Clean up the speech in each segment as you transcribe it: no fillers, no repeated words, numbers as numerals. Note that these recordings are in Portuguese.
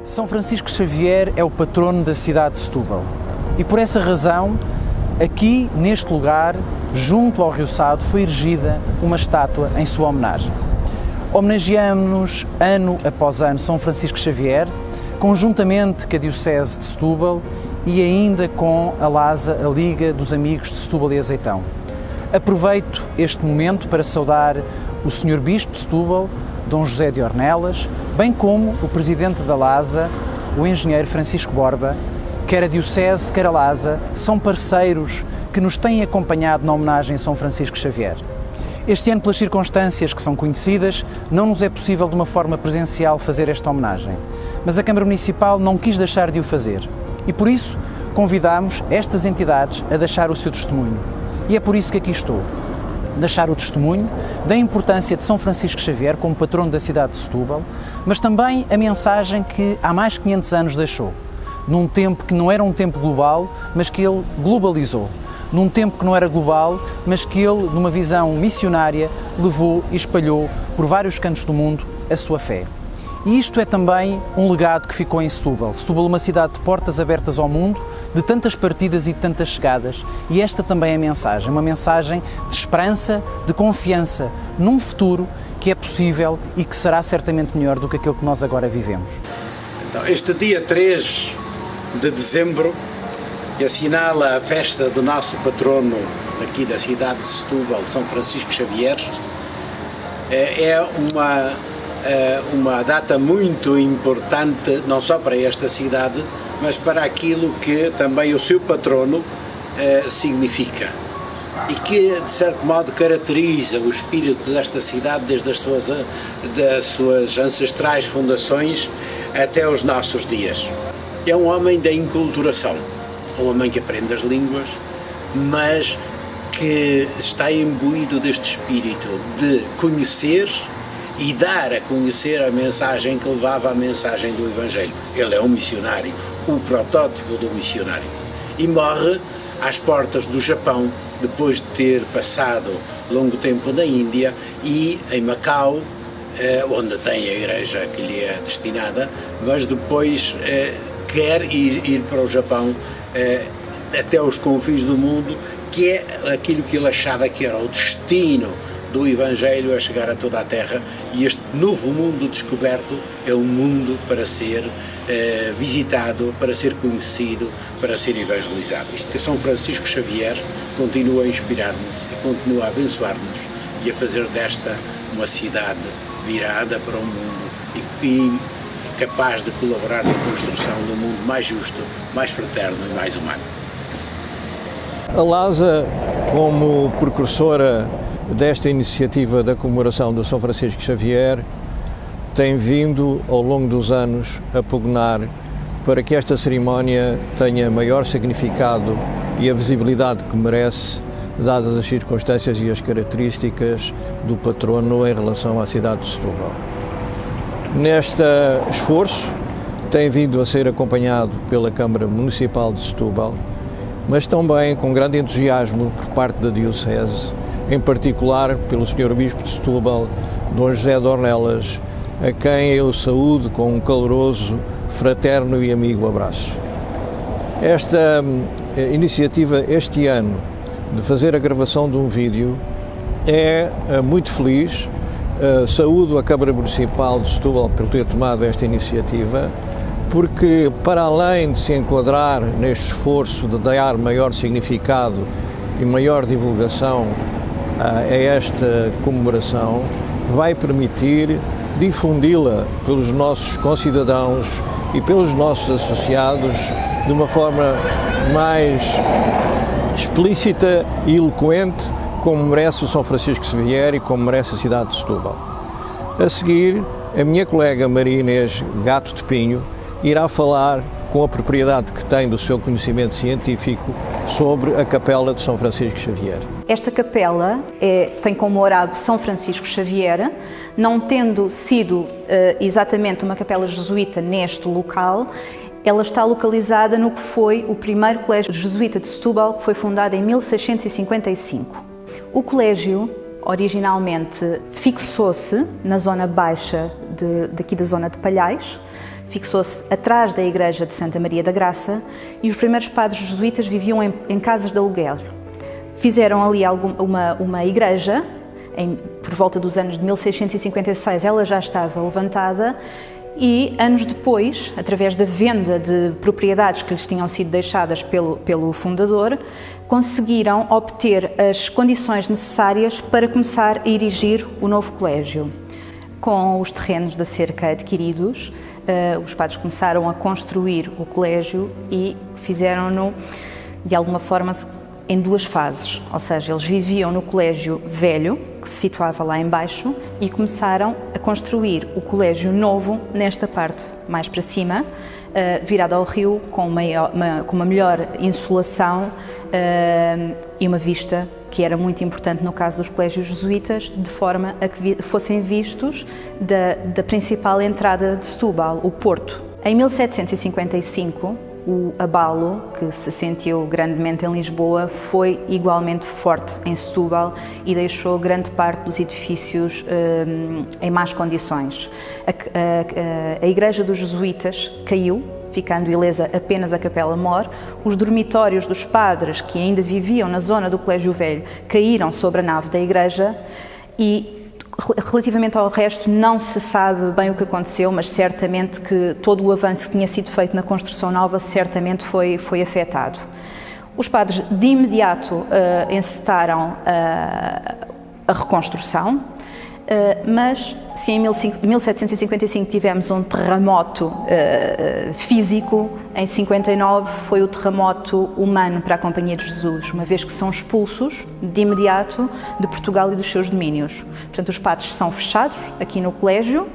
São Francisco Xavier é o patrono da cidade de Setúbal e por essa razão, aqui neste lugar, junto ao Rio Sado, foi erigida uma estátua em sua homenagem. Homenageamos-nos ano após ano São Francisco Xavier, conjuntamente com a Diocese de Setúbal e ainda com a LASA, a Liga dos Amigos de Setúbal e Azeitão. Aproveito este momento para saudar o Sr. Bispo de Setúbal, Dom José de Ornelas, bem como o Presidente da LASA, o Engenheiro Francisco Borba. Quer a Diocese, quer a LASA, são parceiros que nos têm acompanhado na homenagem a São Francisco Xavier. Este ano, pelas circunstâncias que são conhecidas, não nos é possível de uma forma presencial fazer esta homenagem, mas a Câmara Municipal não quis deixar de o fazer e por isso convidamos estas entidades a deixar o seu testemunho. E é por isso que aqui estou. Deixar o testemunho da importância de São Francisco Xavier como patrono da cidade de Setúbal, mas também a mensagem que há mais de 500 anos deixou, num tempo que não era um tempo global, mas que ele globalizou, num tempo que não era global, mas que ele, numa visão missionária, levou e espalhou por vários cantos do mundo a sua fé. E isto é também um legado que ficou em Setúbal. Setúbal é uma cidade de portas abertas ao mundo, de tantas partidas e de tantas chegadas. E esta também é a mensagem, uma mensagem de esperança, de confiança num futuro que é possível e que será certamente melhor do que aquilo que nós agora vivemos. Então, este dia 3 de dezembro, que assinala a festa do nosso patrono aqui da cidade de Setúbal, São Francisco Xavier, é uma data muito importante, não só para esta cidade, mas para aquilo que também o seu patrono significa e que, de certo modo, caracteriza o espírito desta cidade desde das suas ancestrais fundações até os nossos dias. É um homem da enculturação, um homem que aprende as línguas, mas que está imbuído deste espírito de conhecer e dar a conhecer a mensagem que levava a mensagem do Evangelho. Ele é um missionário, o protótipo do missionário. E morre às portas do Japão, depois de ter passado longo tempo na Índia e em Macau, onde tem a igreja que lhe é destinada, mas depois quer ir para o Japão, até os confins do mundo, que é aquilo que ele achava que era o destino do Evangelho a chegar a toda a Terra, e este novo mundo descoberto é um mundo para ser visitado, para ser conhecido, para ser evangelizado. Isto que São Francisco Xavier continua a inspirar-nos, e continua a abençoar-nos e a fazer desta uma cidade virada para o mundo e capaz de colaborar na construção de um mundo mais justo, mais fraterno e mais humano. A LASA, como precursora desta iniciativa da comemoração de São Francisco Xavier, tem vindo ao longo dos anos a pugnar para que esta cerimónia tenha maior significado e a visibilidade que merece, dadas as circunstâncias e as características do patrono em relação à cidade de Setúbal. Neste esforço tem vindo a ser acompanhado pela Câmara Municipal de Setúbal, mas também com grande entusiasmo por parte da Diocese, em particular pelo Sr. Bispo de Setúbal, Dom José de Ornelas, a quem eu saúdo com um caloroso, fraterno e amigo abraço. Esta iniciativa este ano de fazer a gravação de um vídeo é muito feliz. Saúdo a Câmara Municipal de Setúbal por ter tomado esta iniciativa, porque para além de se enquadrar neste esforço de dar maior significado e maior divulgação a esta comemoração, vai permitir difundi-la pelos nossos concidadãos e pelos nossos associados de uma forma mais explícita e eloquente, como merece o São Francisco Xavier e como merece a cidade de Setúbal. A seguir, a minha colega Maria Inês Gato de Pinho irá falar com a propriedade que tem do seu conhecimento científico sobre a capela de São Francisco Xavier. Esta capela tem como orado São Francisco Xavier, não tendo sido exatamente uma capela jesuíta neste local. Ela está localizada no que foi o primeiro colégio jesuíta de Setúbal, que foi fundado em 1655. O colégio, originalmente, fixou-se na zona baixa daqui da zona de Palhais, fixou-se atrás da igreja de Santa Maria da Graça e os primeiros padres jesuítas viviam em casas de aluguel. Fizeram ali uma igreja, por volta dos anos de 1656 ela já estava levantada e anos depois, através da venda de propriedades que lhes tinham sido deixadas pelo fundador, conseguiram obter as condições necessárias para começar a erigir o novo colégio. Com os terrenos da cerca adquiridos, os padres começaram a construir o colégio e fizeram-no, de alguma forma, em duas fases. Ou seja, eles viviam no colégio velho, que se situava lá embaixo, e começaram a construir o colégio novo nesta parte mais para cima, virado ao rio, com uma melhor insolação e uma vista que era muito importante no caso dos colégios jesuítas, de forma a que fossem vistos da principal entrada de Setúbal, o Porto. Em 1755, o abalo, que se sentiu grandemente em Lisboa, foi igualmente forte em Setúbal e deixou grande parte dos edifícios em más condições. A igreja dos jesuítas caiu, ficando ilesa apenas a Capela Mor. Os dormitórios dos padres, que ainda viviam na zona do Colégio Velho, caíram sobre a nave da igreja e, relativamente ao resto, não se sabe bem o que aconteceu, mas certamente que todo o avanço que tinha sido feito na construção nova certamente foi afetado. Os padres de imediato encetaram a reconstrução, mas se em 1755 tivemos um terremoto físico, em 59 foi o terremoto humano para a Companhia de Jesus, uma vez que são expulsos de imediato de Portugal e dos seus domínios. Portanto, os padres são fechados aqui no colégio,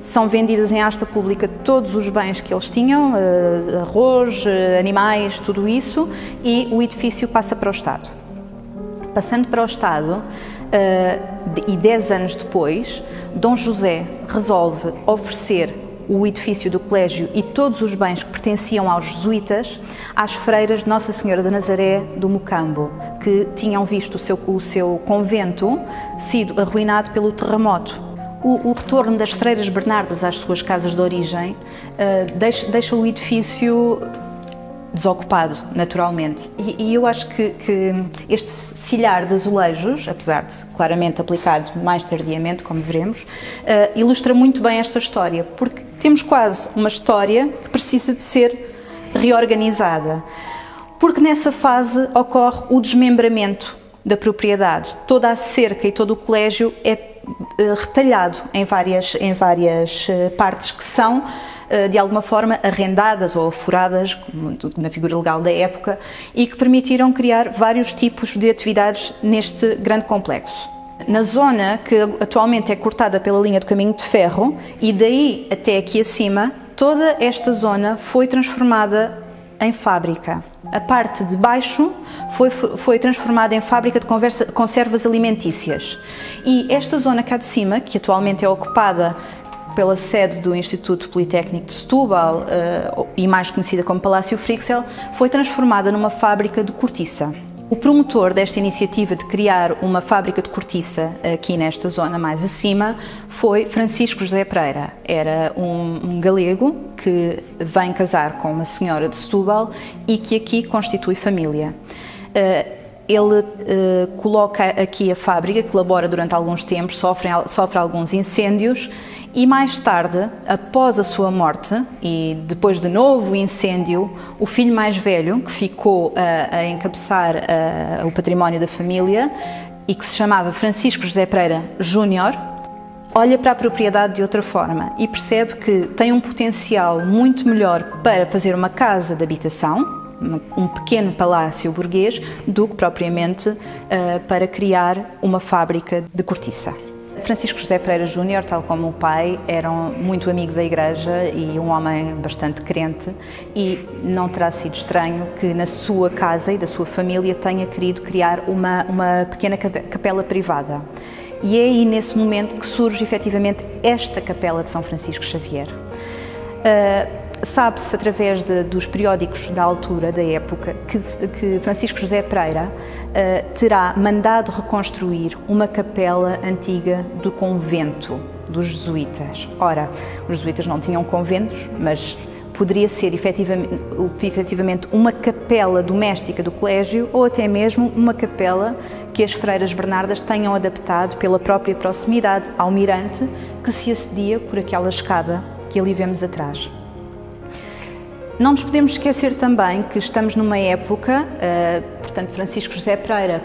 são vendidas em asta pública todos os bens que eles tinham, arroz, animais, tudo isso, e o edifício passa para o Estado. Passando para o Estado, e 10 anos depois, Dom José resolve oferecer o edifício do colégio e todos os bens que pertenciam aos jesuítas às freiras de Nossa Senhora de Nazaré do Mocambo, que tinham visto o seu convento sido arruinado pelo terremoto. O retorno das freiras Bernardas às suas casas de origem deixa o edifício desocupado, naturalmente. E eu acho que este silhar de azulejos, apesar de claramente aplicado mais tardiamente, como veremos, ilustra muito bem esta história, porque temos quase uma história que precisa de ser reorganizada, porque nessa fase ocorre o desmembramento da propriedade. Toda a cerca e todo o colégio é retalhado em várias partes que são, de alguma forma, arrendadas ou afuradas, na figura legal da época, e que permitiram criar vários tipos de atividades neste grande complexo. Na zona que atualmente é cortada pela linha do caminho de ferro, e daí até aqui acima, toda esta zona foi transformada em fábrica. A parte de baixo foi transformada em fábrica de conservas alimentícias. E esta zona cá de cima, que atualmente é ocupada pela sede do Instituto Politécnico de Setúbal, e mais conhecida como Palácio Frixel, foi transformada numa fábrica de cortiça. O promotor desta iniciativa de criar uma fábrica de cortiça aqui nesta zona mais acima foi Francisco José Pereira. Era um galego que vem casar com uma senhora de Setúbal e que aqui constitui família. Ele coloca aqui a fábrica, que labora durante alguns tempos, sofre alguns incêndios, e mais tarde, após a sua morte e depois de novo incêndio, o filho mais velho, que ficou a encabeçar o património da família e que se chamava Francisco José Pereira Júnior, olha para a propriedade de outra forma e percebe que tem um potencial muito melhor para fazer uma casa de habitação, um pequeno palácio burguês, do que propriamente para criar uma fábrica de cortiça. Francisco José Pereira Júnior, tal como o pai, eram muito amigos da Igreja e um homem bastante crente, e não terá sido estranho que na sua casa e da sua família tenha querido criar uma pequena capela privada. E é aí, nesse momento, que surge efetivamente esta capela de São Francisco Xavier. Sabe-se, através dos periódicos da altura, da época, que Francisco José Pereira terá mandado reconstruir uma capela antiga do convento dos jesuítas. Ora, os jesuítas não tinham conventos, mas poderia ser efetivamente uma capela doméstica do colégio ou até mesmo uma capela que as freiras bernardas tenham adaptado pela própria proximidade ao mirante que se acedia por aquela escada que ali vemos atrás. Não nos podemos esquecer também que estamos numa época, portanto, Francisco José Pereira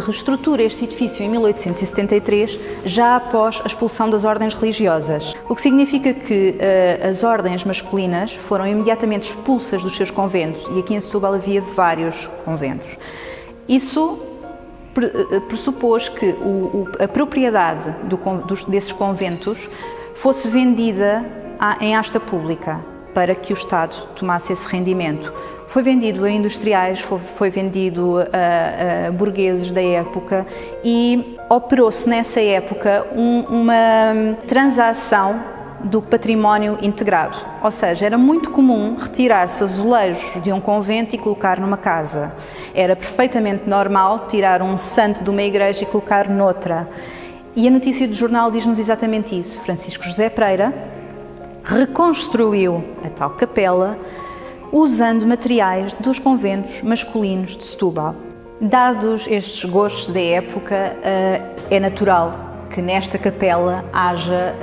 reestrutura este edifício em 1873, já após a expulsão das ordens religiosas, o que significa que as ordens masculinas foram imediatamente expulsas dos seus conventos, e aqui em Setúbal havia vários conventos. Isso pressupôs que a propriedade desses conventos fosse vendida em asta pública para que o Estado tomasse esse rendimento. Foi vendido a industriais, foi vendido a burgueses da época e operou-se nessa época uma transação do património integrado. Ou seja, era muito comum retirar-se azulejos de um convento e colocar numa casa. Era perfeitamente normal tirar um santo de uma igreja e colocar noutra. E a notícia do jornal diz-nos exatamente isso. Francisco José Pereira reconstruiu a tal capela usando materiais dos conventos masculinos de Setúbal. Dados estes gostos da época, é natural que nesta capela haja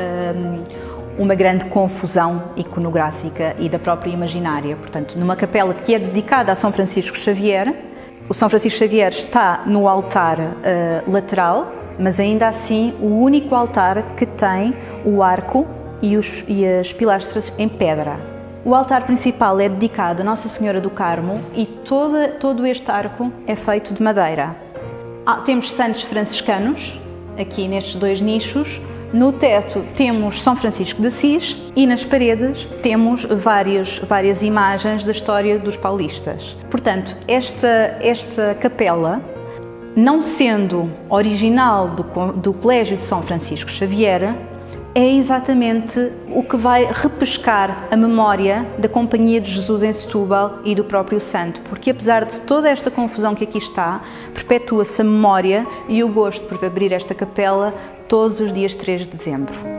uma grande confusão iconográfica e da própria imaginária. Portanto, numa capela que é dedicada a São Francisco Xavier, o São Francisco Xavier está no altar lateral, mas ainda assim o único altar que tem o arco e as pilastras em pedra. O altar principal é dedicado a Nossa Senhora do Carmo e todo este arco é feito de madeira. Temos santos franciscanos, aqui nestes dois nichos. No teto temos São Francisco de Assis e nas paredes temos várias imagens da história dos paulistas. Portanto, esta capela, não sendo original do Colégio de São Francisco Xavier, é exatamente o que vai repescar a memória da Companhia de Jesus em Setúbal e do próprio santo, porque apesar de toda esta confusão que aqui está, perpetua-se a memória e o gosto por abrir esta capela todos os dias 3 de dezembro.